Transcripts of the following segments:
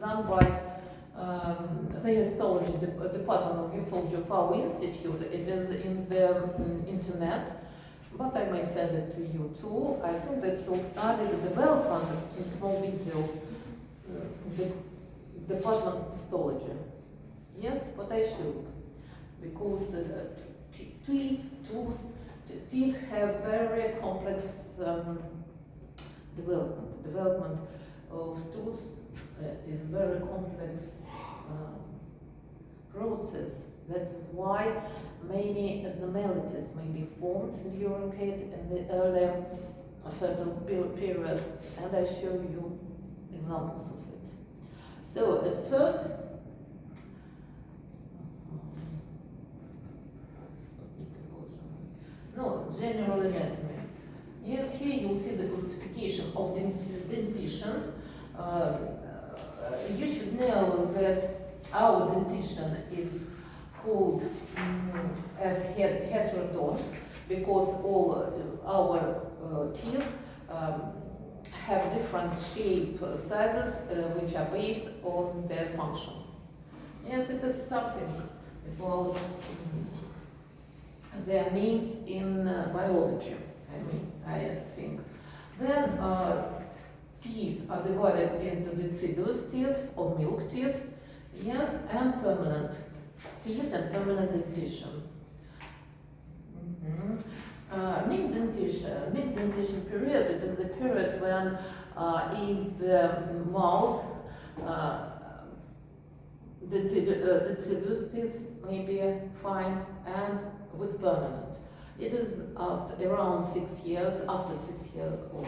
done by the histology, Department of Histology of our institute. It is in the internet, but I may send it to you too. I think that he'll study the development in small details, the Department of Histology. Yes, but I should, because teeth have very complex development. Development of tooth is very complex process. That is why many abnormalities may be formed during it in the early fertile period, and I show you examples of it. So at first, general anatomy. Yes, here you'll see the classification of dentitions. You should know that our dentition is called as heterodont because all our teeth have different shape sizes which are based on their function. Yes, it is something about their names in biology, I think. Then teeth are divided into deciduous teeth or milk teeth, yes, and permanent teeth and permanent dentition. Mixed dentition period, it is the period when in the mouth the deciduous teeth may be found and with permanent. It is after around 6 years, after 6 years old.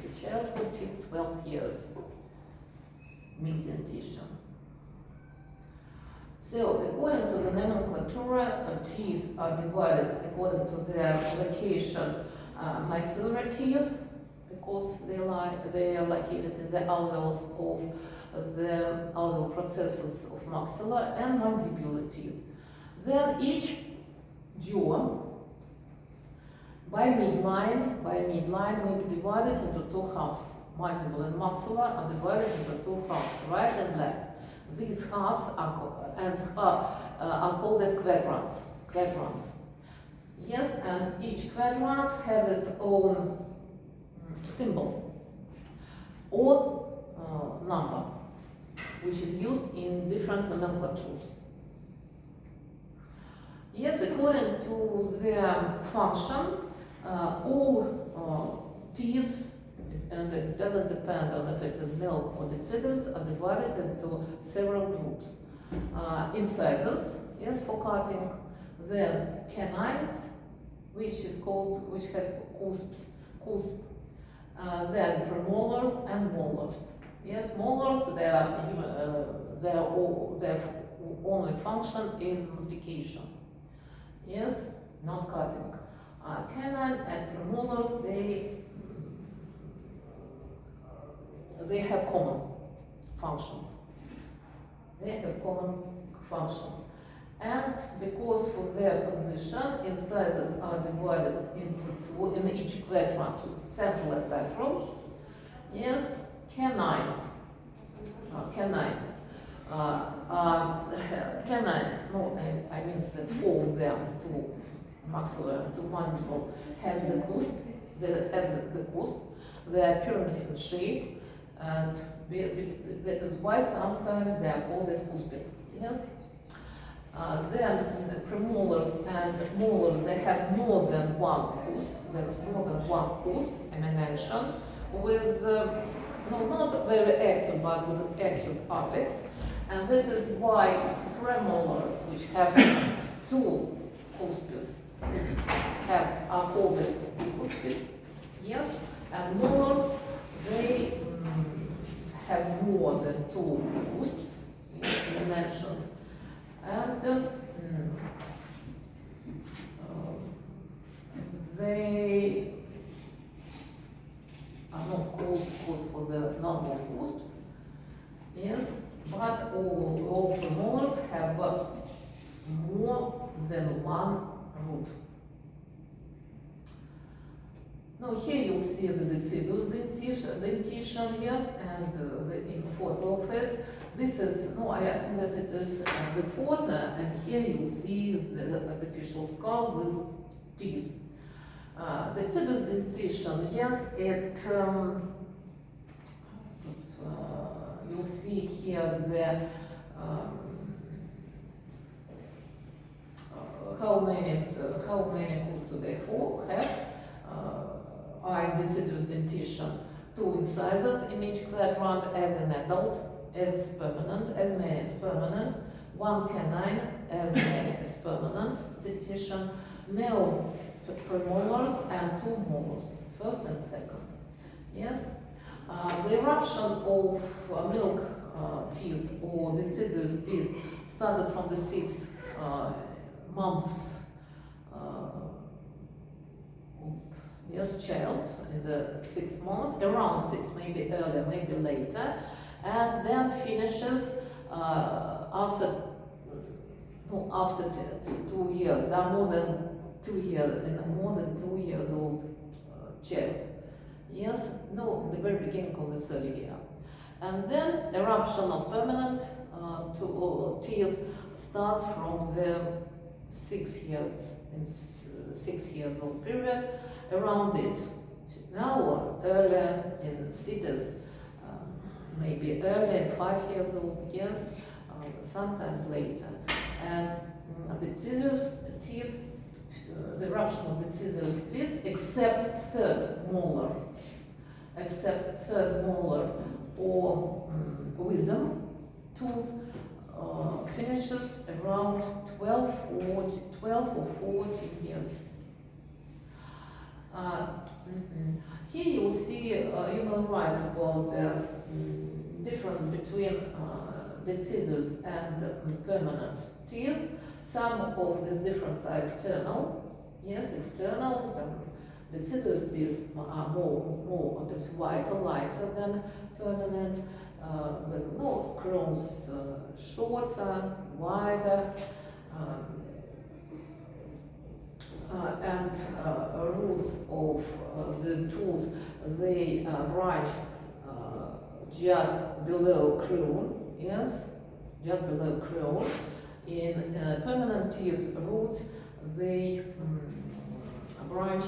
The childhood teeth, 12 years, mixed dentition. So, according to the nomenclature, teeth are divided according to their location. Maxillary teeth, because they are located in the alveolus of the alveolar processes of maxilla, and mandibular teeth. Then each jaw by midline may be divided into two halves. Mandible and maxilla are divided into two halves, right and left. These halves are called as quadrants. Yes, and each quadrant has its own symbol or number, which is used in different nomenclatures. Yes, according to their function, all teeth, and it doesn't depend on if it is milk or deciduous, are divided into several groups. Incisors, yes, for cutting, then canines, which has cusp, then premolars and molars. Yes, molars, their only function is mastication. Yes, not cutting. Canine and premolars, they have common functions. And because for their position, incisors are divided into two in each quadrant, central and lateral. Yes, canines, I mean that four of them to maxilla and to mandible has the cusp, they are pyramidal in shape, and that is why sometimes they are called as cuspid. Yes. Then the premolars and molars, they have more than one cusp, emanation with not very acute, but with an acute apex, and that is why premolars, which have two cusps, are called as bicuspid. Yes, and molars, they have more than two cusps, dimensions, and they are not called because for the number of cusps. Yes, but all premolars have more than one root. Now here you'll see the decidus dentition, yes, and the photo of it. This is, no, I think that it is the photo, and here you'll see the artificial skull with teeth. Decidus dentition, yes, it, you'll see here the how many teeth do they have. Are decidus dentition, 2 incisors in each quadrant as an adult, as permanent, as many as permanent, 1 canine, as many as permanent dentition, no premolars and 2 molars, first and second. Yes, the eruption of milk teeth or deciduous teeth started from the 6 months yes, child in the 6 months, around 6, maybe earlier, maybe later, and then finishes after 2 years. They are more than 2 years, more than 2 years old child. Yes, no, in the very beginning of the 3rd year, and then eruption of permanent teeth starts from the 6 years in 6 years old period. Around it. Now, earlier in cities, maybe earlier in 5 years old, yes, sometimes later. And the deciduous teeth, the eruption of the deciduous teeth, except third molar or wisdom tooth, finishes around 12 or 14 years. Here you'll see, you will write about the difference between deciduous and permanent teeth. Some of these differences are external. Yes, external. Deciduous teeth are more whiter, lighter than permanent. The crowns shorter, wider. And roots of the tooth, they branch just below crown, yes, just below crown. In permanent teeth roots, they branch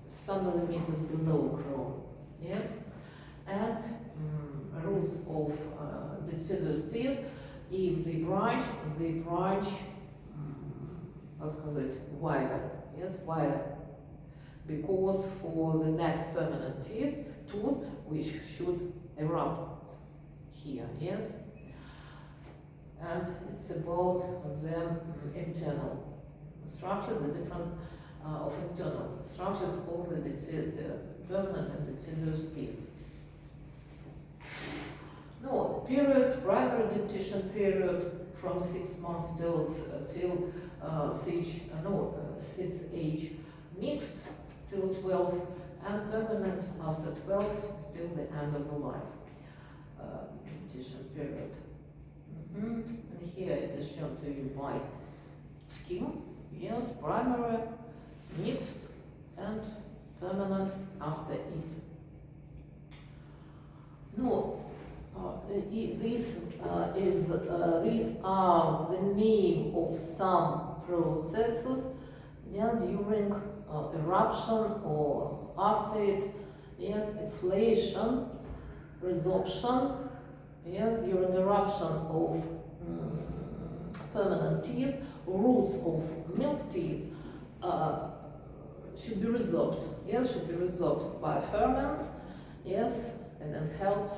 some millimeters below crown, yes, and roots of deciduous teeth, if they branch, let's call it wider, yes, wider, because for the next permanent tooth, which should erupt here, yes, and it's about the internal structures, the difference of internal structures of the permanent and deciduous teeth. No, periods, primary dentition period from 6 months till 6 age, mixed till 12, and permanent after 12 till the end of the life dentition period. And here it is shown to you by scheme. Yes, primary, mixed, and permanent after it. No. These are the name of some processes during eruption or after it. Yes, exfoliation, resorption. Yes, during eruption of permanent teeth, roots of milk teeth should be resorbed. Yes, should be resorbed by ferments. Yes. And it helps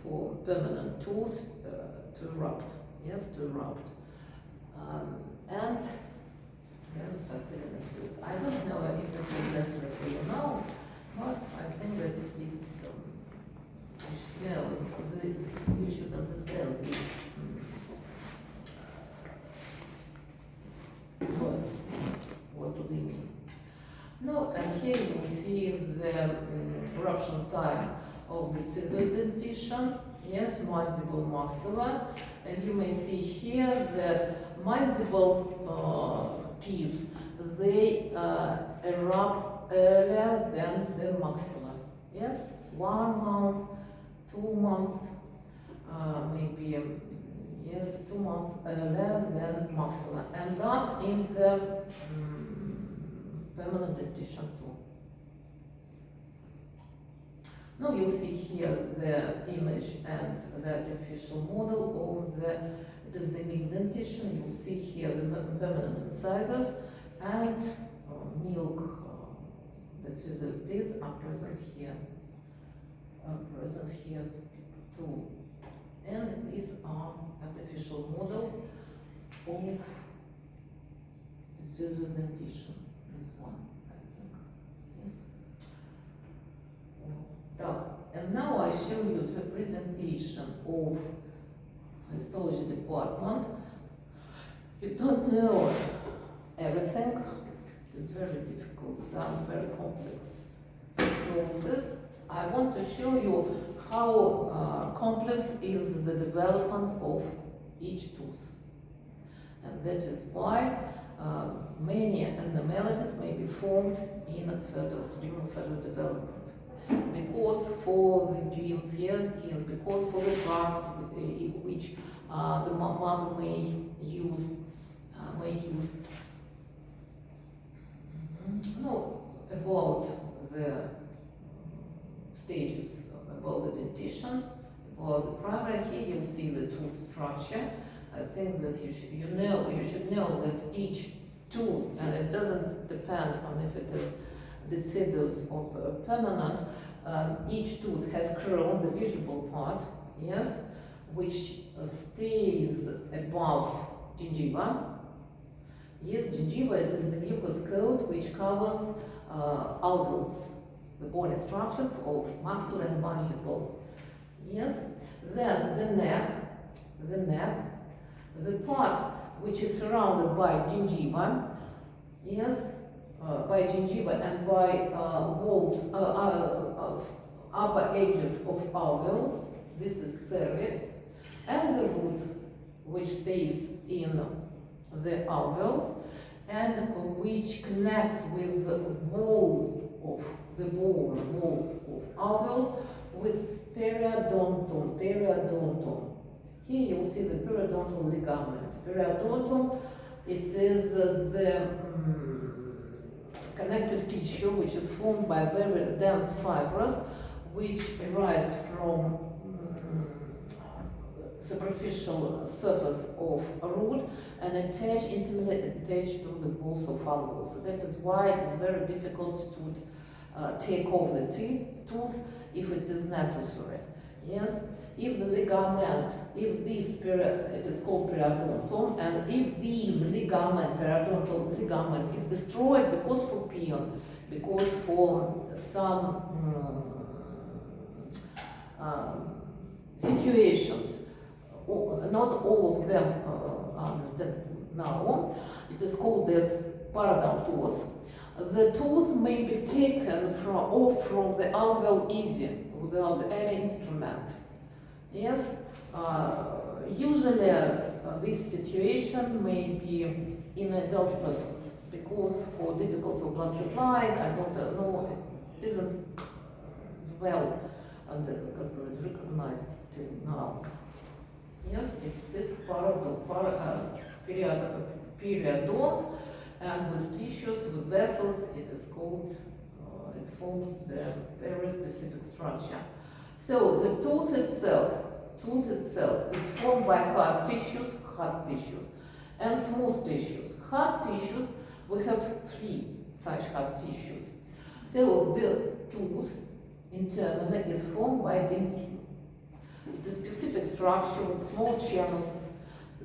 for permanent tooth to erupt. Yes, to erupt. And yes, I don't know if it is necessary for you now, but I think that it's you should understand these words. What do they mean? No, and here you will see the eruption time of the scissor dentition, yes, mandible maxilla, and you may see here that mandible teeth, they erupt earlier than the maxilla. Yes, 1 month, 2 months, maybe yes, 2 months earlier than maxilla, and thus in the permanent dentition too. Now you'll see here the image and the artificial model of it is the mixed dentition. You'll see here the permanent incisors and milk, that scissors teeth are present here. Too. And these are artificial models of scissors dentition. This one, I think. Yes. And now I show you the presentation of histology department. You don't know everything. It is very difficult, done, very complex process. I want to show you how complex is the development of each tooth. And that is why many abnormalities may be formed in during fetus development. Because for the genes, yes, genes, because for the drugs which the mother may use. No, about the stages, about the dentitions, about the primary. Here you see the tooth structure. I think that you should know that each tooth, and it doesn't depend on if it is deciduous or permanent, each tooth has crown, the visible part, yes, which stays above gingiva. Yes, gingiva, it is the mucous coat which covers alveoles, the bony structures of maxilla and mandible. Yes, then the neck, the part which is surrounded by gingiva, yes, by gingiva and by walls, upper edges of alveoles. This is cervix, and the root which stays in the alveoles and which connects with the walls of the bone, walls of alveoles with periodontum. Here you'll see the periodontal ligament. Periodontum, it is the connective tissue which is formed by very dense fibers which arise from superficial surface of a root and intimately attached to the walls of alveoles. So that is why it is very difficult to take off the tooth if it is necessary. Yes, if the ligament, if this it is called periodontum, and if this periodontal ligament is destroyed because for pain, because for some situations, not all of them understand now, it is called as parodontose. The tooth may be taken off from the alveol easy, without any instrument. Yes, usually this situation may be in adult persons, because for difficulty of blood supply, I don't know, it isn't well recognized till now. Yes, if this periodont and with tissues, with vessels, it is called, it forms the very specific structure. So the tooth itself is formed by hard tissues, and smooth tissues. Hard tissues, we have 3 such hard tissues. So the tooth internally is formed by dentine. The specific structure with small channels.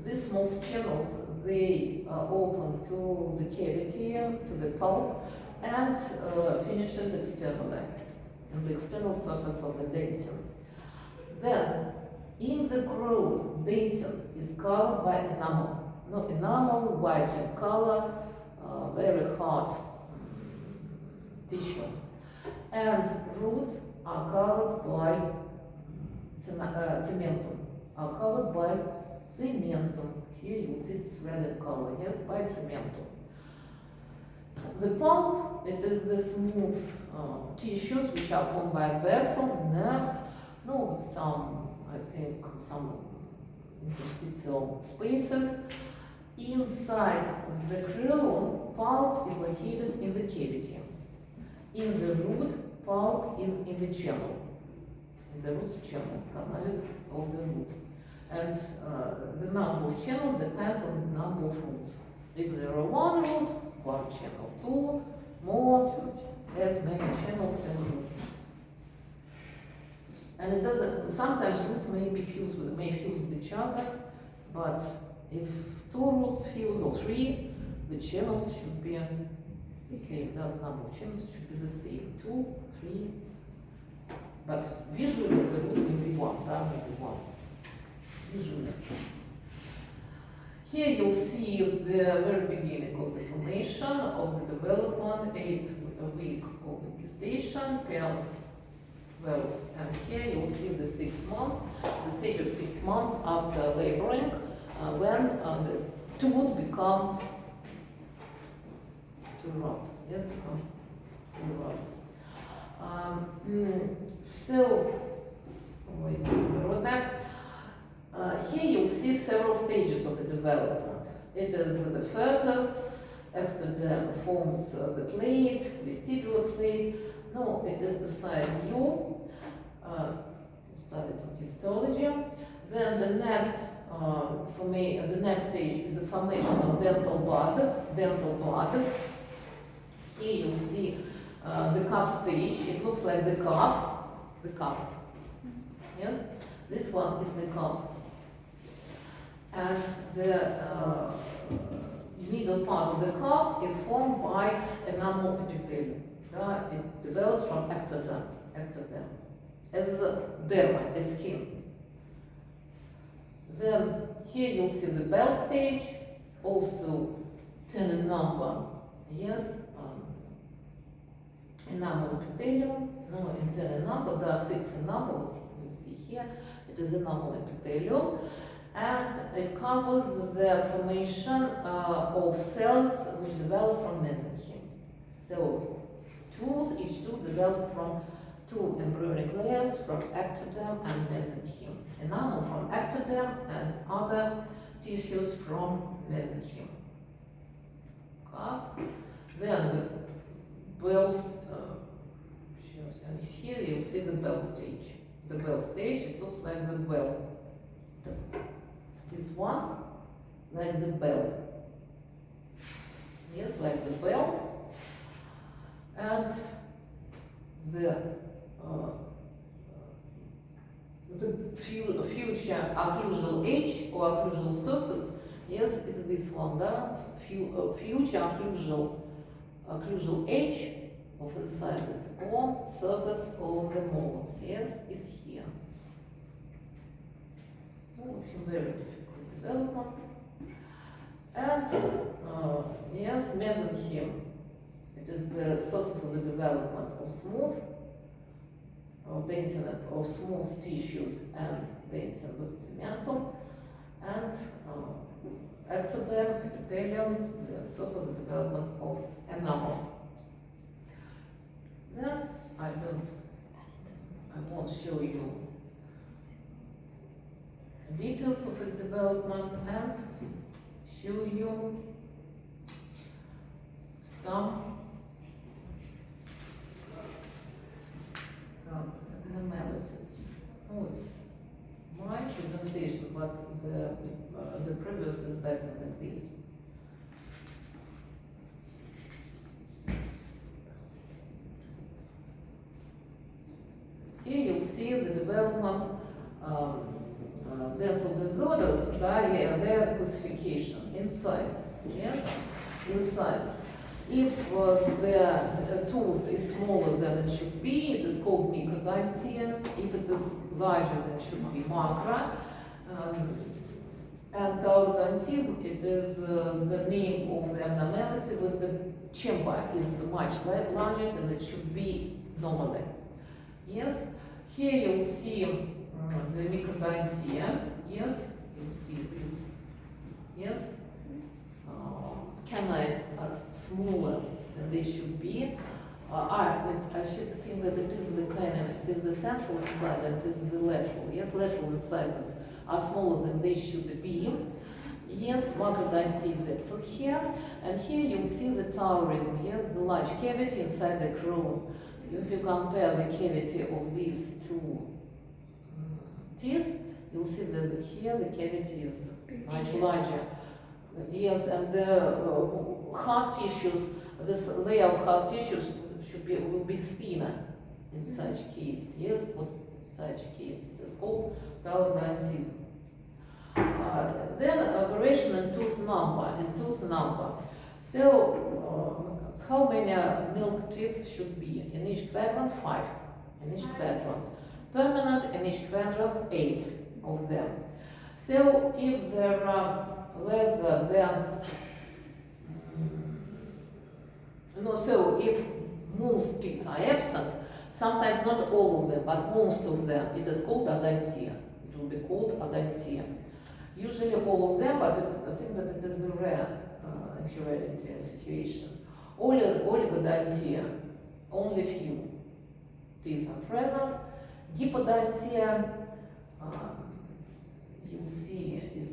These small channels, they open to the cavity, to the pulp, and finishes externally, on the external surface of the dentine. Then, in the crown, dentine is covered by enamel. No, enamel, white in color, very hard tissue. And roots are covered by cementum. Here you see it's red in color, yes, by cementum. The pulp, it is the smooth tissues which are formed by vessels, nerves, with some, I think, some interstitial spaces. Inside the crown, pulp is located in the cavity. In the root, pulp is in the channel, in the root's channel, canals of the root. And the number of channels depends on the number of roots. If there are one root, one channel, two, more, as many channels as roots. And it doesn't, sometimes roots may fuse with each other, but if two roots fuse or three, the channels should be the same. The number of channels should be the same. 2, 3. But visually the root may be one, visually. Here you'll see the very beginning of the formation, of the development, 8th week of the gestation, 12th. Well, and here you'll see the 6th month, the stage of 6 months after laboring, when the tooth become to rot. Yes, become to rot. So, wait, wrote that. Here you'll see several stages of the development. It is the fetus, extraderm forms the plate, vestibular plate. No, it is the side view. Studied in histology. Then the next the next stage is the formation of dental bud. Here you'll see the cup stage. It looks like the cup. Yes, this one is the cup. And the middle part of the cup is formed by enamel epithelium. It develops from ectoderm, as derma, as skin. Then here you'll see the bell stage, also 10 number, yes, enamel epithelium. No, in 10 number, there are 6 enamel, you see here. It is enamel epithelium, and it covers the formation of cells which develop from mesenchyme. So each tooth developed from 2 embryonic layers from ectoderm and mesenchyme. Enamel from ectoderm and other tissues from mesenchyme. Then the bell, and here you see the bell stage. The bell stage, it looks like the bell. This one, like the bell. Yes, like the bell. And the future occlusal edge or occlusal surface, yes, is this one, future occlusal edge of incisors or surface of the molars, yes, is here. Very difficult development. And yes, mesenchyme. It is the source of the development of smooth tissues and dentin with cementum, and ectoderm, epithelium, the source of the development of enamel. Then I won't show you details of its development and show you some abnormalities. It's my presentation, but the previous is better than this. Here you see the development dental disorders, their classification in size. Yes, in size. If the tooth is smaller than it should be, it is called microdontia. If it is larger than it should be, macro. And orthodontism, it is the name of the abnormality with the chamber is much larger than it should be normally. Yes, here you'll see the microdontia. Yes, you see this. Yes, canine smaller than they should be. I should think that it is the canine, it is the central incisor, and it is the lateral. Yes, lateral incisors are smaller than they should be. Yes, macrodyntia is absent here, and here you'll see the taurism. Yes, the large cavity inside the crown. If you compare the cavity of these two teeth, you'll see that here the cavity is much larger. Yes, and the hard tissues, this layer of hard tissues will be thinner in such case. Yes, what in such case it is called taurodontism. Then operation in tooth number. So how many milk teeth should be in each quadrant? 5 in each quadrant. Permanent in each quadrant, 8 of them. So if there are less than so if most teeth are absent, sometimes not all of them, but most of them, it is called odontia. It will be called odontia. Usually all of them, but I think that it is a rare hereditary situation. Oligodontia, only few teeth are present. Hypodontia, you see, is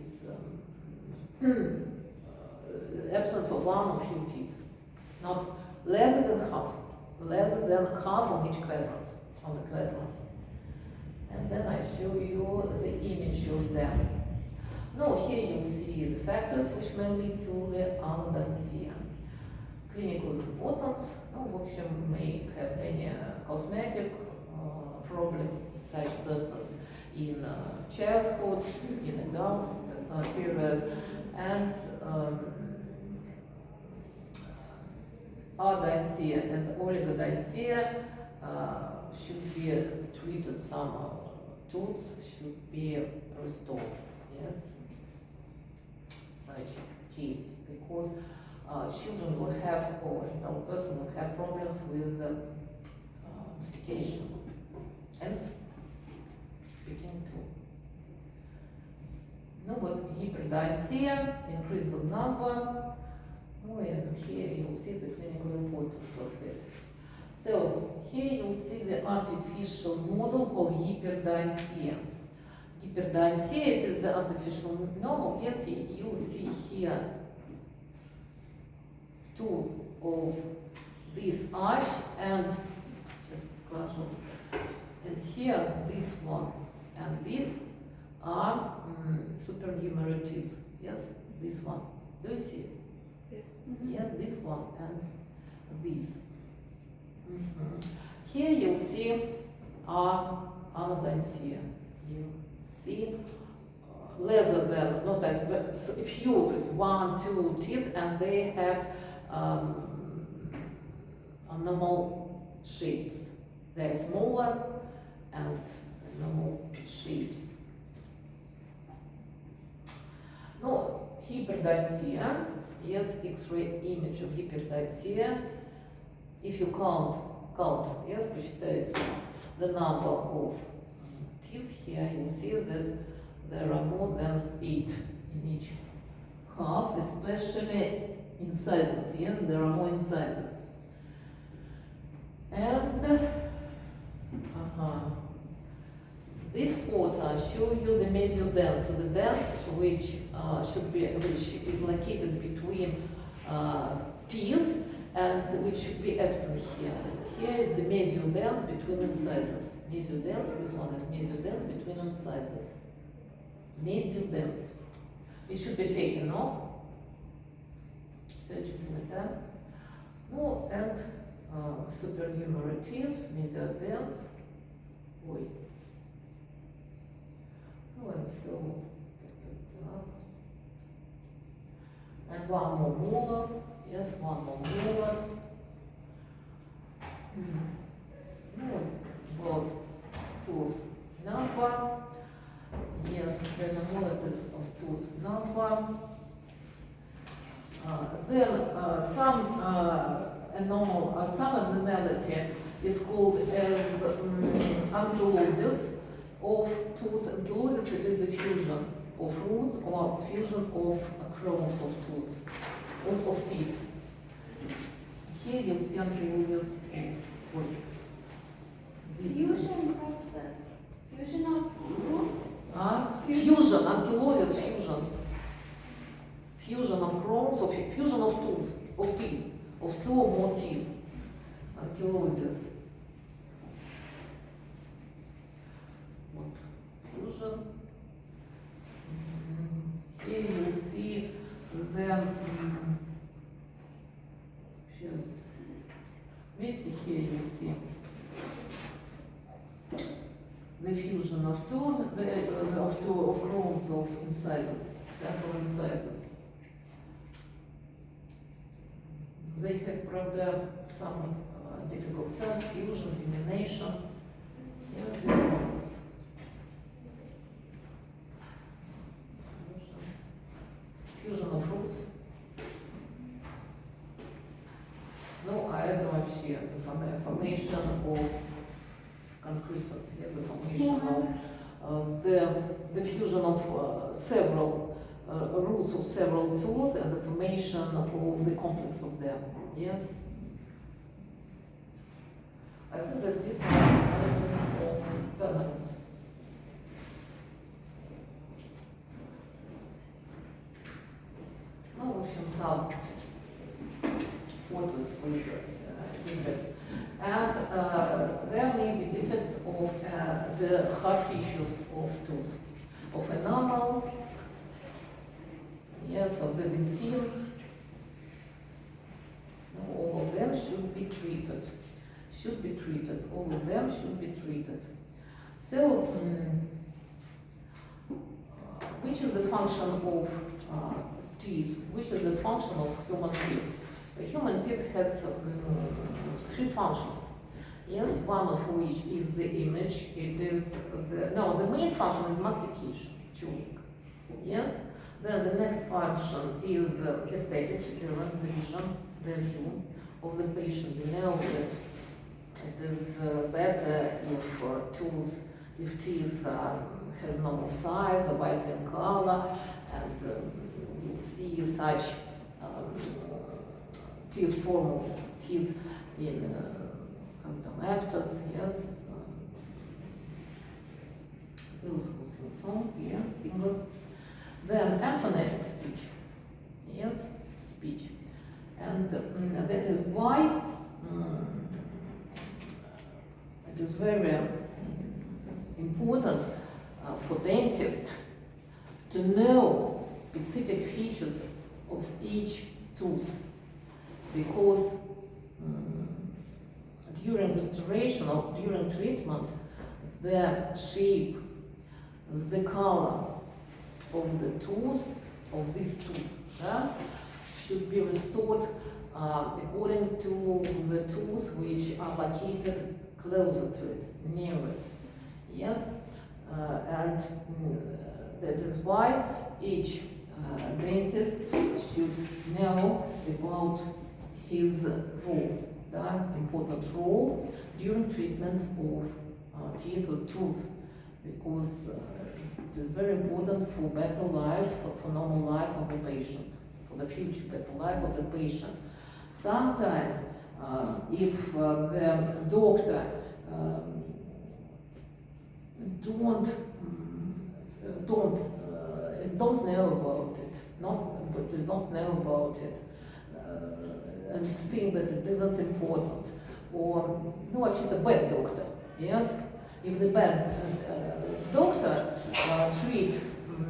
absence of one or few teeth, not less than half on each quadrant, on the quadrant. And then I show you the image of them. Now here you see the factors which may lead to the anodontia. Clinical importance, в общем, may have many cosmetic problems, such persons in childhood, in adults period, and odontia and oligodontia should be treated, some tooth should be restored. Yes, such case, because children will have, or adult person will have problems with mastication and speaking too. No, but hyperdontia, increase of number. Oh, and here you'll see the clinical importance of it. So here you'll see the artificial model of hyperdontia. Hyperdontia, it is the artificial model. Yes, you see here tooth of this arch and just casual. And here this one and this are supernumerary teeth. Yes, this one. Do you see it? Yes. Yes, this one and this. Here you'll see anodontia. You see less than, not as few, one, two teeth, and they have normal shapes. They're smaller and normal shapes. No, hyperdontia. Yes, X-ray image of hyperdontia. If you count, yes, посчитайте the number of teeth here, you see that there are more than 8 in each half, especially incisors. Yes, there are more incisors. And this photo show you the mesiodens, so the dens which is located between teeth and which should be absent here. Here is the mesiodens between incisors. Mesiodens, this one is mesiodens between incisors. Mesiodens. It should be taken off. Surgically done. No, and supernumerary teeth, mesiodens. Wait. Oh, and so, and one more molar. Yes, one more molar. Both tooth number. Yes, the anomalies of tooth number. Then some abnormality is called as ankylosis of tooth. Ankylosis, it is the fusion of roots or fusion of crowns of tooth, of teeth. Here you'll see ankylosis of Fusion process. Fusion of root. Fusion, ankylosis, fusion. Fusion of Crohn's or fusion of teeth, of two or more teeth. Ankylosis. What? Fusion. Here you see the here you see the fusion of two Crohn's of incisors, central incisors. They have probably some difficult terms: fusion, elimination. Yeah, this one. Fusion of roots. Ну, а это вообще formation of concrescence, yes, the formation of the fusion of several roots of several tools and the formation of the complex of them, yes. I think that these are analysis of permanent. Ну, в общем, сам photos with defects. And there may be defects of the hard tissues of tooth, of enamel, yes, of the dentin. All of them should be treated. All of them should be treated. So, which is the function of teeth? Which is the function of human teeth? The human teeth has three functions. Yes, one of which is the image. It is the main function is mastication, chewing. Yes. Then the next function is aesthetics, appearance, the vision, the view of the patient. We know that it is better if teeth has normal size, white in color, and you see such teeth formals, teeth in condomapters, yes, those who sing songs, yes, singers. Then aphonetic speech, yes, speech. And that is why it is very important for dentists to know specific features of each tooth, because during restoration or during treatment, the shape, the color of the tooth, of this tooth, should be restored according to the tooth which are located closer to it, near it. Yes, and that is why each dentist should know about his role, the important role during treatment of teeth or tooth, because it is very important for better life, for normal life of the patient, for the future better life of the patient. Sometimes, if the doctor don't know about it, don't know about it, and think that it isn't important, or no, actually, the bad doctor, yes. If the bad doctor treat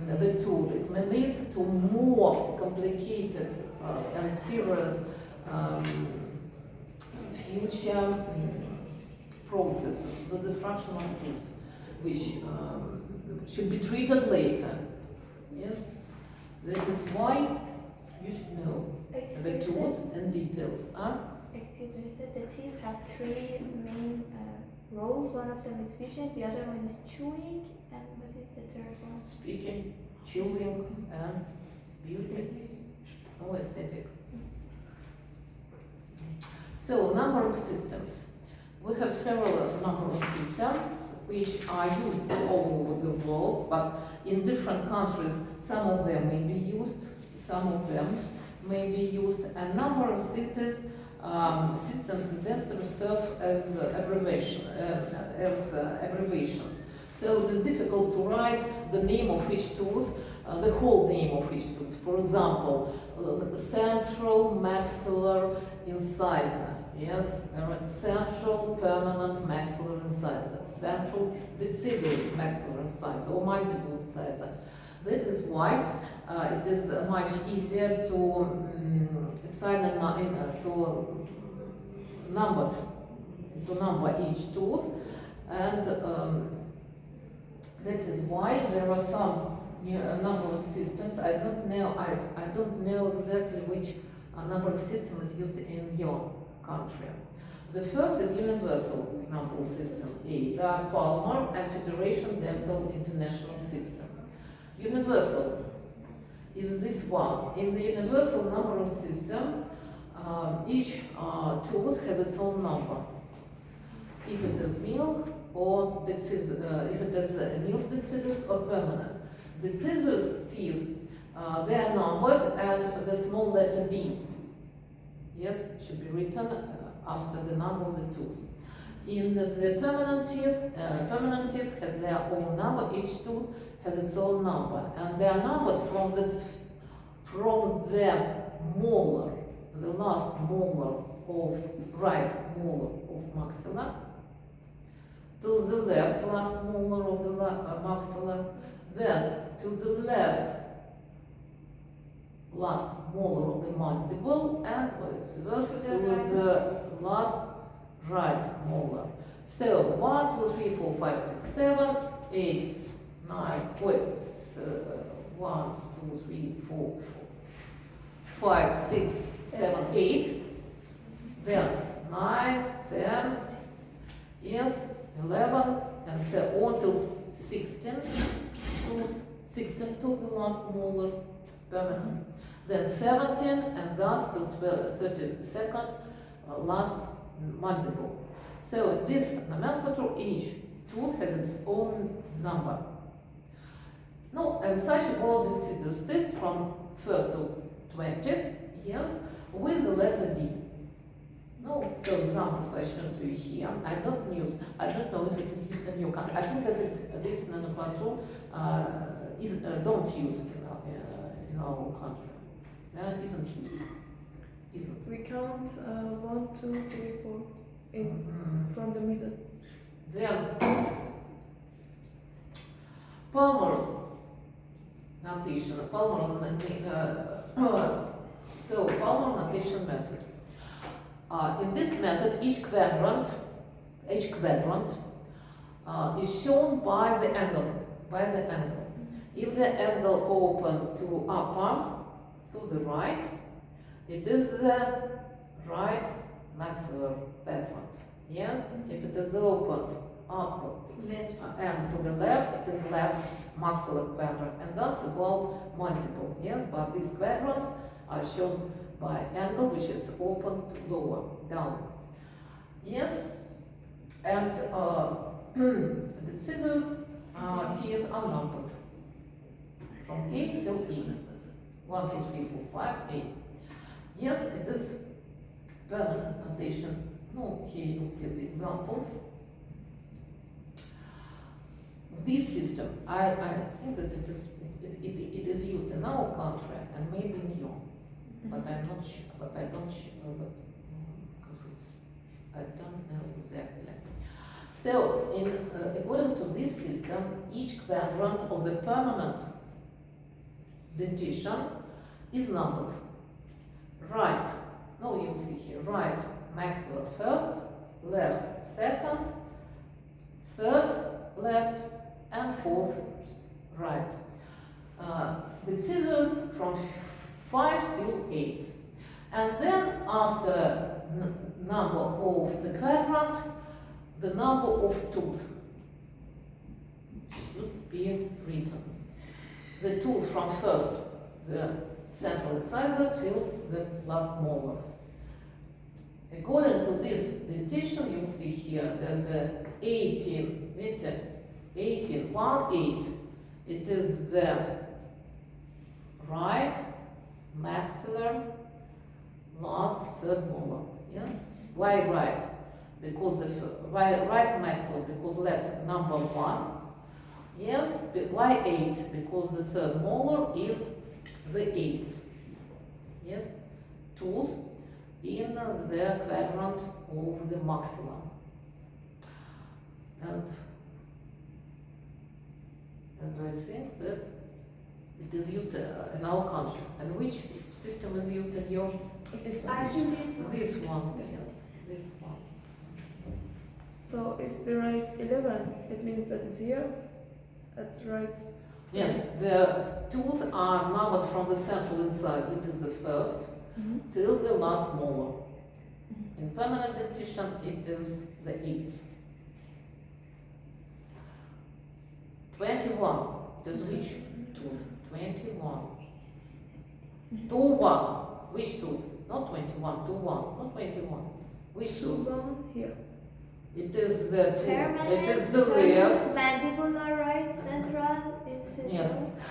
the tooth, it may lead to more complicated and serious future processes, the destruction of tooth, which should be treated later. Yes, that is why you should know the tooth and details. Excuse me, you said the teeth have three main roles. One of them is vision, the other one is chewing, and what is the third one? Speaking, chewing, and beauty, or aesthetic. So, number of systems. We have several number of systems which are used all over the world, but in different countries, some of them may be used, some of them may be used. A number of systems systems in dentistry serve as abbreviations. So it is difficult to write the name of each tooth, the whole name of each tooth. For example, central maxillar incisor. Yes, central permanent maxillar incisor, central deciduous maxillar incisor, or mandible incisor. That is why it is much easier to assign to number each tooth, and that is why there are some numbering systems. I don't know exactly which numbering system is used in your country. The first is universal numbering system, A. There are Palmer and Federation Dental International systems. Universal is this one. In the universal numbering system, each tooth has its own number. If it is milk or if it is milk deciduous or permanent. Deciduous teeth, they are numbered and the small letter D. Yes, it should be written after the number of the tooth. In the permanent teeth has their own number. Each tooth has its own number, and they are numbered from the molar, the last molar of right molar of maxilla, to the left last molar of the maxilla, then to the left last molar of the mandible, and vice versa to the last right molar. So 1, 2, 3, 4, 5, 6, 7, 8, 9, 1, 2, 3, 4, 5, 6, 7, 8, then 9, 10, yes, 11, and so on till 16, to the last molar permanent. Then 17, and thus till 32nd last mandible. So in this nomenclature, each tooth has its own number. No, and such about deciduous teeth from 1st to 20th, yes, with the letter D. No, so examples I showed you here. I don't know if it is used in your country. I think that this nomenclature don't use in our country. Isn't used. Isn't. We count 1, 2, 3, 4 from the middle. Then Palmer notation. Palmer notation method. In this method, each quadrant is shown by the angle. If the angle open to upper, to the right, it is the right maxillar quadrant. Yes, if it is open upward and to the left, it is left maxillar quadrant, and thus about mandible. Yes, but these quadrants are shown by angle which is open to lower, down. Yes, and the deciduous teeth are numbered from A till E. 1, 2, 3, 4, 5, 8. Yes, it is permanent notation. No, here you see the examples. This system, I think that it is used in our country and maybe in your, but I'm not sure. But I don't because I don't know exactly. So, according to this system, each quadrant of the permanent dentition is numbered. Right, no, you see here, right maxillar first, left second, third left, and fourth right. The scissors from 5 till 8. And then after number of the quadrant, the number of tooth should be written. The tooth from first, the central incisor, till the last molar. According to this dentition, you see here that the 18, 1, 8, it is the right maxillar last third molar. Yes. Why right? Because right maxilla, because letter number 1. Yes. Why 8? Because the third molar is the 8th. Yes. Tooth in the quadrant of the maxilla. And I think that it is used in our country. And which system is used in your? This I one. think this one. This one. Yes. Yes. This one. So if we write 11, it means that it's here. That's right. Yeah, the tooth are numbered from the central incisor, it is the first, till the last molar. In permanent dentition, it is the 8th. 21, it is which tooth? 21. 2, 1, which tooth? Not 21, 2, 1, not 21. Which tooth? One here. It is the tooth, Permanent, it is the left. mandibular, right, central, Yeah.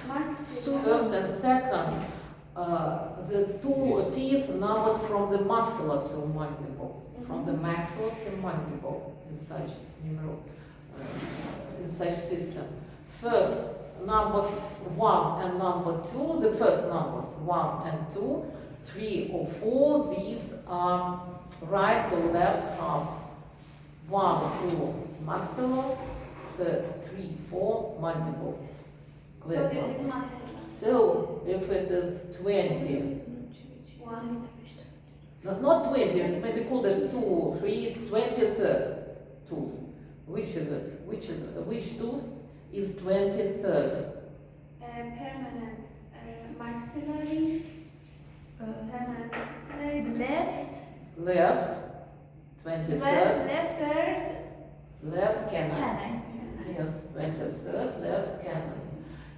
maxilla. First and second, the two teeth numbered from the maxilla to mandible, from the maxilla to mandible in such numeral, in such system. First, number 1 and number 2, the first numbers 1 and 2, 3 or 4, these are right to left halves. 1, 2, maxilla, 3, 4, mandible. So this is maxilla. So if it is 20, One. not 20, it may be called as 2, 3, 23rd tooth. Which is it? Which tooth is 23rd? Permanent maxillary. Permanent maxillary. Left. Left, 23rd. Left, third. Left canine. Canine. Yes, 23rd, left canine.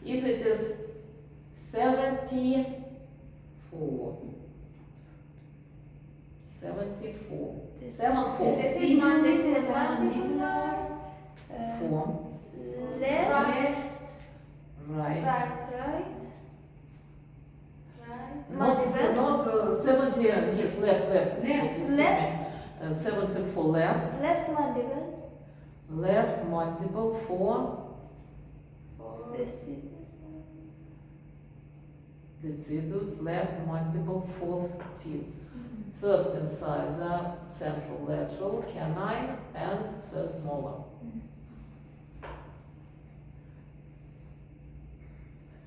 If it is 74, 74, 74, This is mandibular. 4, Left. right. Right. Not 70, yes, left. Excuse me. Left. 74 left, Left mandible. left mandible 4, This is. decidus, left mandible 4th teeth. First incisor, central lateral, canine, and first molar.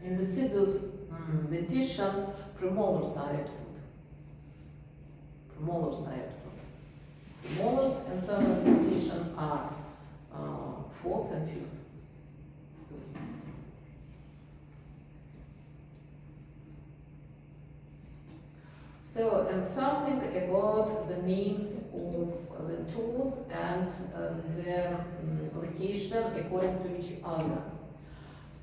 In decidus dentition, premolars are absent. Premolars are absent. Molars and permanent dentition are 4th and 5th. So, and something about the names of the tooth and their location according to each other.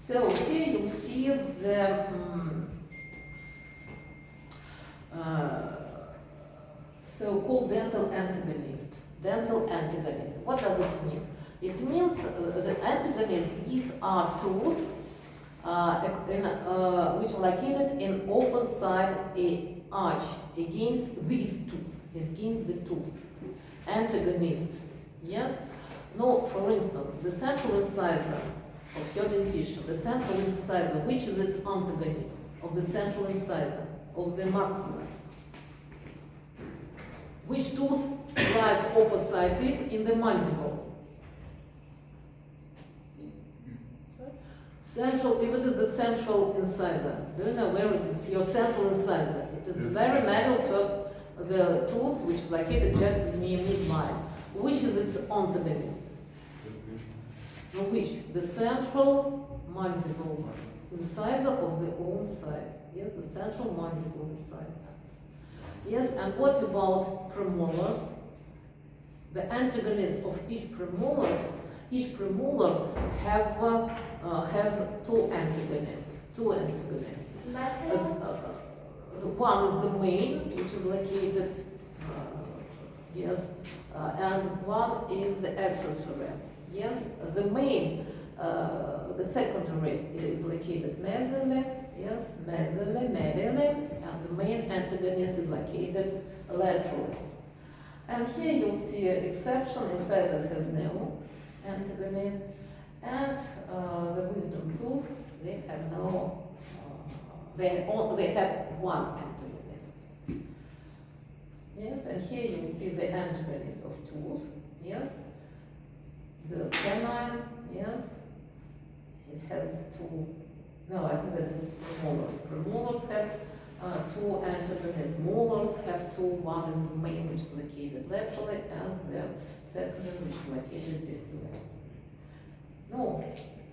So here you see the so-called dental antagonist. Dental antagonist. What does it mean? It means the antagonist, these are tooth which are located in opposite arch against these tooth, against the tooth. Antagonist. Yes? No, for instance, the central incisor of your dentition, the central incisor, which is its antagonist of the central incisor of the maxilla? Which tooth lies opposite it in the mandible? Central, if it is the central incisor, do you know where is it? Your central incisor. It is the very middle first, the tooth which is located just near midline. Which is its antagonist? No, which? The central mandible incisor of the own side. Yes, the central mandible incisor. Yes, and what about premolars? The antagonist of each premolar has two antagonists. One is the main, which is located, and one is the accessory. Yes, the main, the secondary is located mesially, medially, and the main antagonist is located laterally. And here you'll see an exception, incisors has no antagonist, and the wisdom tooth, they have no, they have one antagonist. Yes, and here you see the antagonist of tooth, yes. The canine, yes, it has two, no, I think that is premolars. Premolars have two antagonists. Molars have two, one is the main, which is located laterally, and the secondary, which is located distally. No,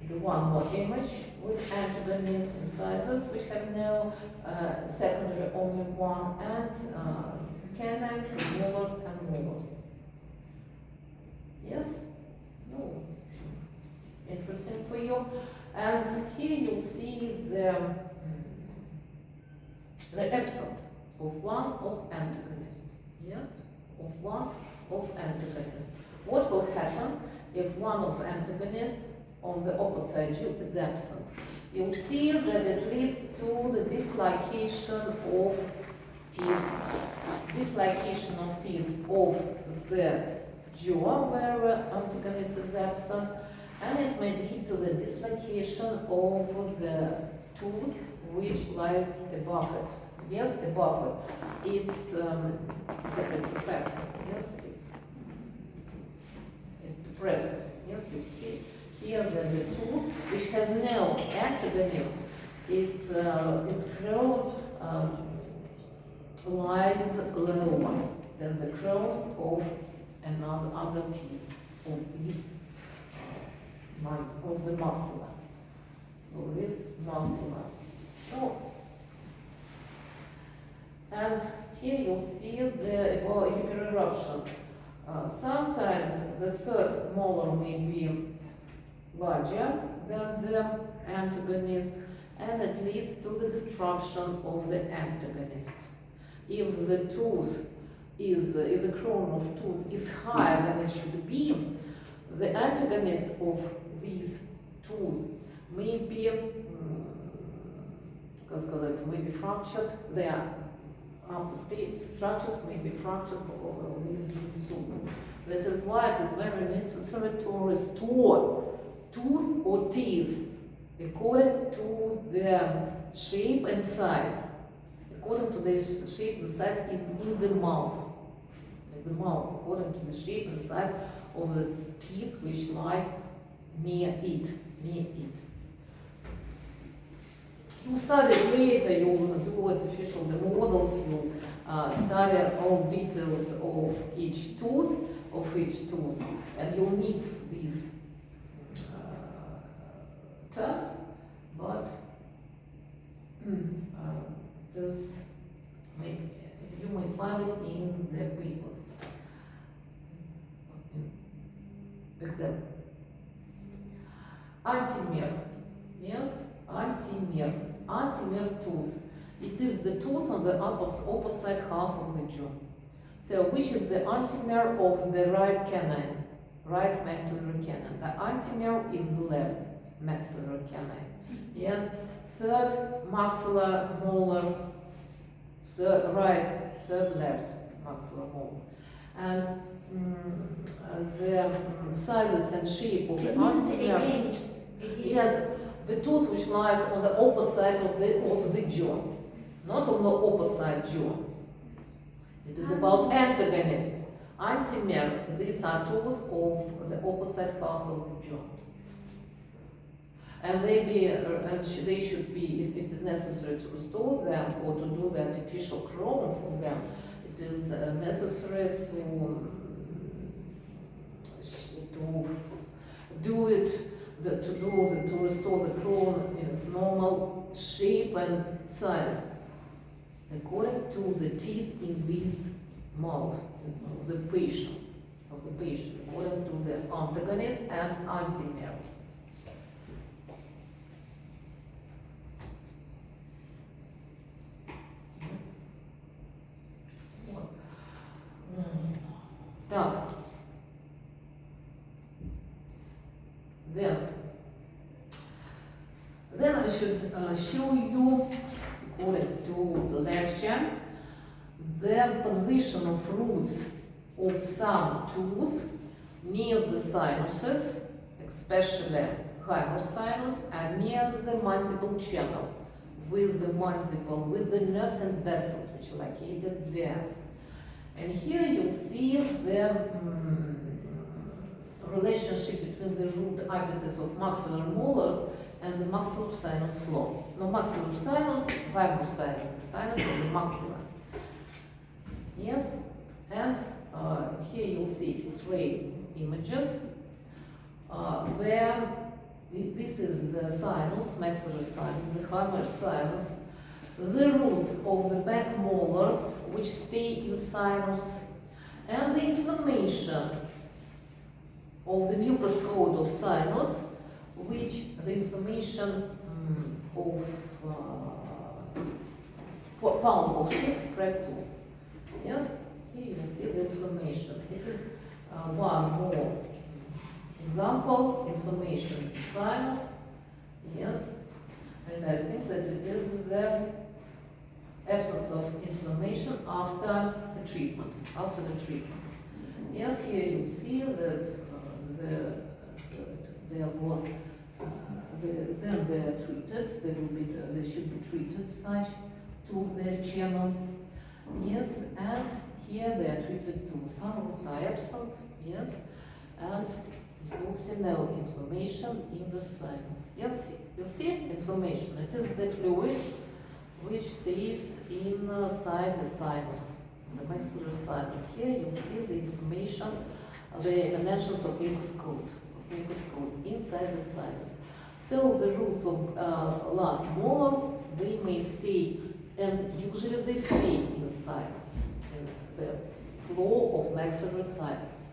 the one more image with antagonist incisors, which have no secondary, only one, and canine, molars, and molars. Yes? No. Interesting for you. And here you'll see the absence of one of antagonist. Yes? Of one of antagonist. What will happen if one of antagonist on the opposite jaw is absent? You'll see that it leads to the dislocation of teeth. Dislocation of teeth of the jaw where antagonist is absent, and it may lead to the dislocation of the tooth which lies above it. Yes, above it. It's a protractor. Yes, it presses. Yes, you see here that the tooth which has no antagonist, its crown lies lower than the crowns of other teeth of this of the muscle, of this muscle. Oh. And here you'll see the hypereruption. Sometimes the third molar may be larger than the antagonist, and it leads to the destruction of the antagonist. If the tooth is, if the crown of tooth is higher than it should be, the antagonist of these tooth may be, because it may be fractured, their upper state structures may be fractured with these tooth. That is why it is very necessary to restore tooth or teeth according to their shape and size. According to the shape and size is in the mouth. In the mouth, according to the shape and size of the teeth which lie near it. You study it later, you'll do artificial the models, you'll study all details of each tooth, and you'll meet these terms, but you may find it in the papers. Example. Antimer. Yes? Antimer. Antimer tooth. It is the tooth on the opposite half of the jaw. So, which is the antimer of the right canine? Right maxillary canine. The antimer is the left maxillary canine. Yes? Third maxilla molar, third left maxilla molar. And the sizes and shape of the antimer. Yes, the tooth which lies on the opposite of the jaw, not on the opposite jaw. It is about antagonist. Antimer, these are tooth of the opposite halves of the jaw. And they should be, if it is necessary to restore them or to do the artificial crown for them, it is necessary to do it, to restore the crown in its normal shape and size, according to the teeth in this mouth of the patient, according to the antagonist and antimer. Так. Then I should show you, according to the lecture, the position of roots of some tooth near the sinuses, especially hyposinus, and near the mandible channel, with the nerves and vessels which are located there. And here you see the relationship between the root apices of maxillar molars and the maxillary sinus floor. No, maxillary sinus, hyposinus, the sinus of the maxilla. Yes, and here you'll see X-ray images where this is the sinus, maxillary sinus, the hymer sinus, the roots of the back molars which stay in sinus, and the inflammation of the mucous coat of sinus, which the inflammation of palm of teeth spread to. Yes, here you see the inflammation. It is one more example, inflammation in sinus. Yes, and I think that it is the absence of inflammation after the treatment. Yes, here you see that there was then they are treated. They should be treated such to their channels. Yes, and here they are treated to some roots are absent. Yes, and you will see no inflammation in the sinus. Yes, you see inflammation. It is the fluid which stays inside the sinus, the maxillary sinus. Here you see the inflammation, the emanations of mucous coat inside the sinus. So the roots of last molars, they may stay, and usually they stay in sinus, in the floor of maxillary sinus.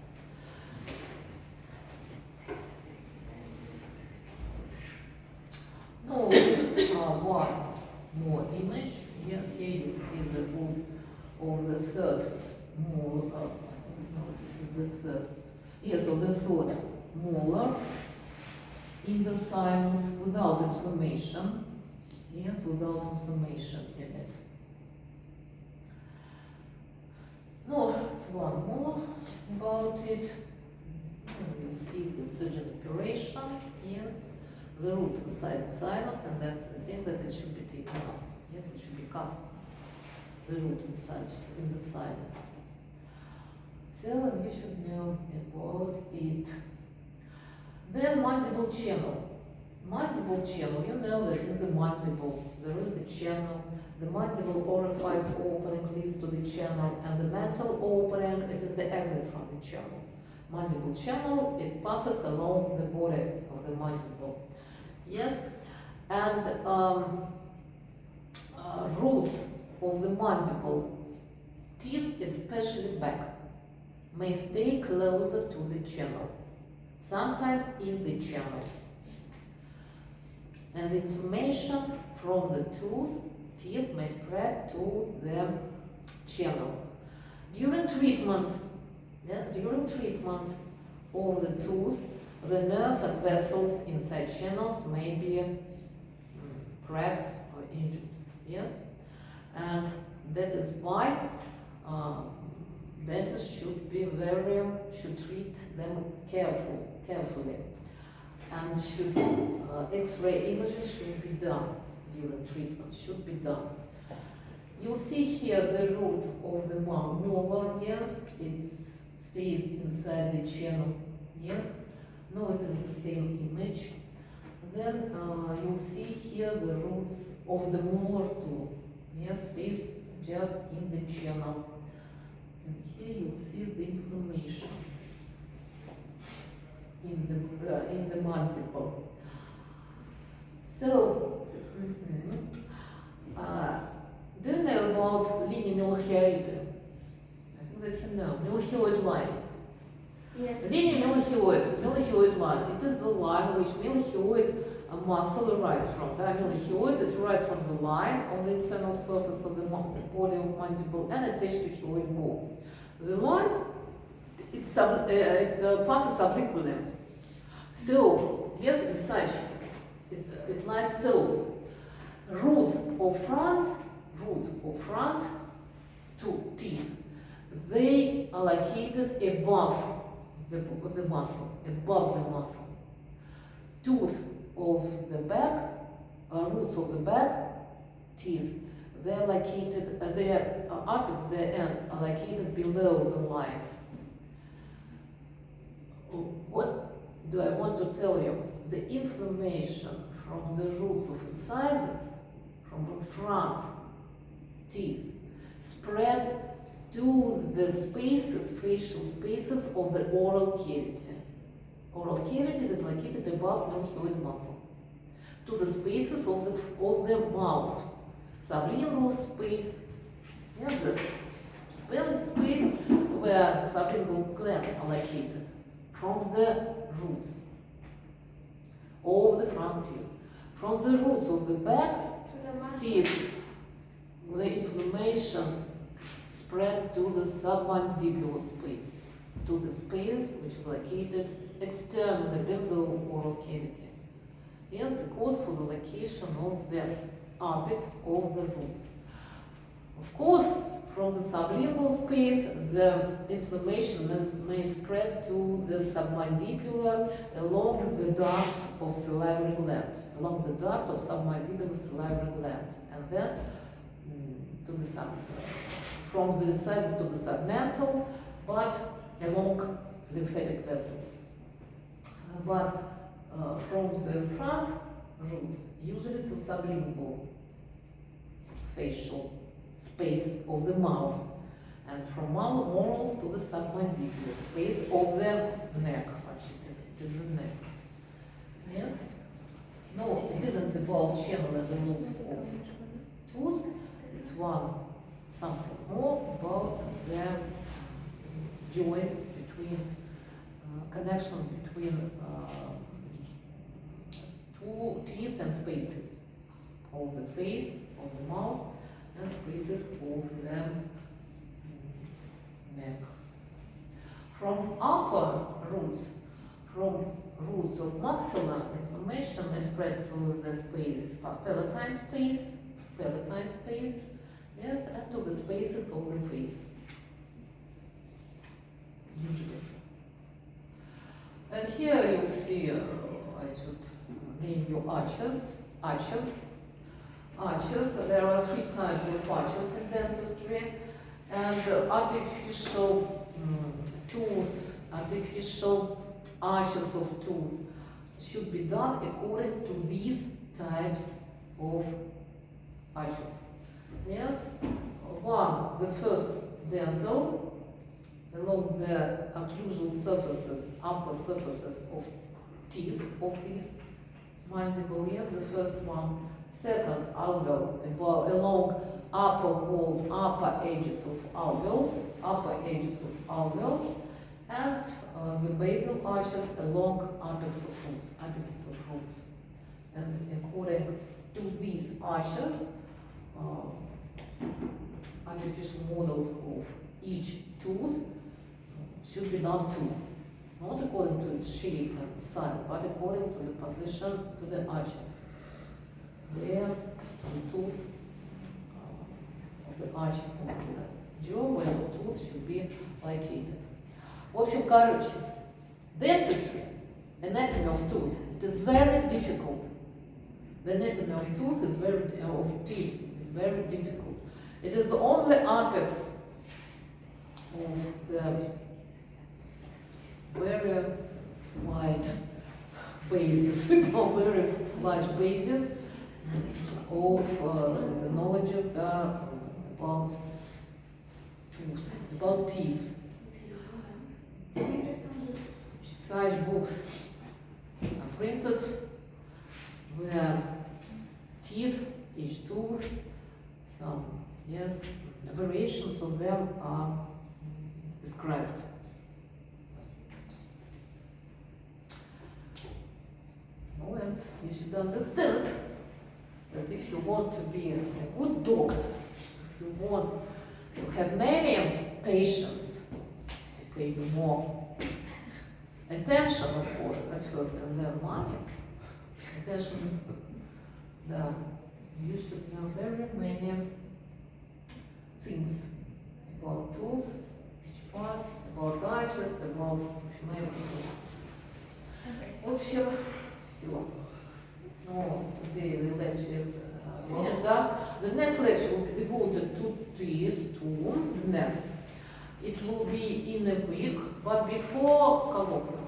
Now let's one more image. Yes, here you see the root of the third molar. Of the third molar in the sinus without inflammation. Yes, without inflammation in it. No, it's one more about it. You see the surgeon operation. Yes, the root inside sinus, and that's the thing that it should be taken off. Yes, it should be cut. The root inside in the sinus. So you should know about it. Then mandible channel. Mandible channel, you know that in the mandible there is the channel. The mandible orifice opening leads to the channel, and the mental opening, it is the exit from the channel. Mandible channel, it passes along the body of the mandible. Yes, and roots of the mandible, teeth, especially back, may stay closer to the channel, sometimes in the channel. And inflammation from the teeth may spread to the channel. During treatment of the tooth, the nerve and vessels inside channels may be pressed or injured. Yes, and that is why dentists should treat them carefully, and X-ray images should be done during treatment. Should be done. You see here the root of the molar. Yes, it stays inside the channel. Yes. No, it is the same image. Then you see here the roots of the molar too. Yes, stays just in the channel. And here you see the inflammation in the mandible. So, do you know about linea milchioide? I think that you know, milchioid line. Yes. Linea milchioid line. It is the line which milchioid muscle arises from. The milchioid, it arises from the line on the internal surface of the body of mandible and attached to hyoid bone. The line, it passes obliquely. So, yes, in such, it lies so. Roots of front to teeth they are located above the muscle, above the muscle. Tooth of the back, roots of the back, teeth, they're located, their apex, their ends are located below the line. What do I want to tell you? The inflammation from the roots of incisors, from the front teeth, spread to the spaces, facial spaces of the oral cavity. Oral cavity is located above malhyoid muscle. To the spaces of the mouth, sublingual space, yes, the space where sublingual glands are located, from the roots of the front teeth. From the roots of the back teeth, the inflammation spread to the submandibular space, to the space which is located externally below oral cavity. Yes, because for the location of the apex of the roots. Of course, from the sublingual space, the inflammation may spread to the submandibular along the ducts of salivary gland, along the duct of submandibular salivary gland, and then to the from the incisors to the submental, but along lymphatic vessels. But from the front roots, usually to sublingual facial space of the mouth, and from morals to the submandibular space of the neck. Actually, it is the neck. Yes? No, it isn't the bulb channel and the roots of tooth. It's one something more about the joints between connections between two teeth and spaces of the face, of the mouth, and spaces of the neck. From upper roots, from roots of maxilla, inflammation may spread to the space, palatine space, yes, and to the spaces of the face, usually. And here you'll see, I should name you arches. There are three types of arches in dentistry, and artificial artificial arches of tooth should be done according to these types of arches. Yes, one, the first dental, along the occlusal surfaces, upper surfaces of teeth of these mandible, yes, the first one. Second, alveol, along upper walls, upper edges of alveols, and the basal arches along apices of roots. And according to these arches, artificial models of each tooth should be done too. Not according to its shape and size, but according to the position to the arches, where the tooth of the arch of the jaw, where the tooth should be located. В общем, короче, dentistry, anatomy of tooth, it is very difficult. The anatomy of tooth is of teeth is very difficult. It is only apex of the very wide basis, very large basis of the knowledges about teeth. Such books are printed where teeth, each tooth, some, yes, variations of them are described. Oh, and you should understand that if you want to be a good doctor, if you want to have many patients, pay you more attention, of course, at first, and then money. Attention, then you should know very many things about tooth, What about digest, about, в общем, everything. Okay. В общем, все. No, today the lecture is finished, да? The next lecture will be devoted to trees, to the next. It will be in a week, but before colloquium.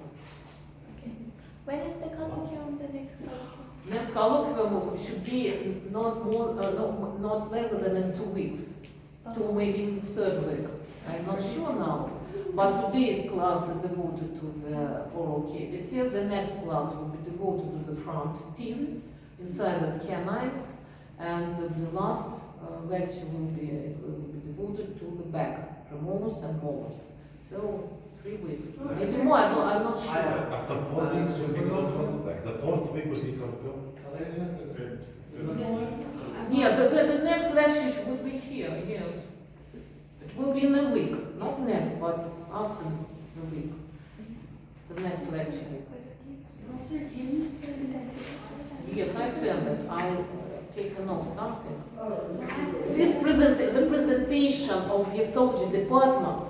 Okay. When is the colloquium, the next colloquium? Next colloquium should be not more, not less than in 2 weeks. To maybe in the third week. I'm not sure now. But today's class is devoted to the oral cavity. The next class will be devoted to the front teeth, incisors, canines, and the last lecture will be devoted to the back, premolars and molars. So 3 weeks, maybe more. I'm not sure. After 4 weeks will be colloquium, like the 4th week will be colloquium. Yeah, the next lecture would be here. Yes, it will be in a week, not next, but after the week. The next lecture. Can you send that to Yes, I sent it. I taken off something. The presentation of histology department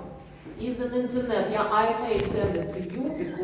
is on internet. Yeah, I may send it to you because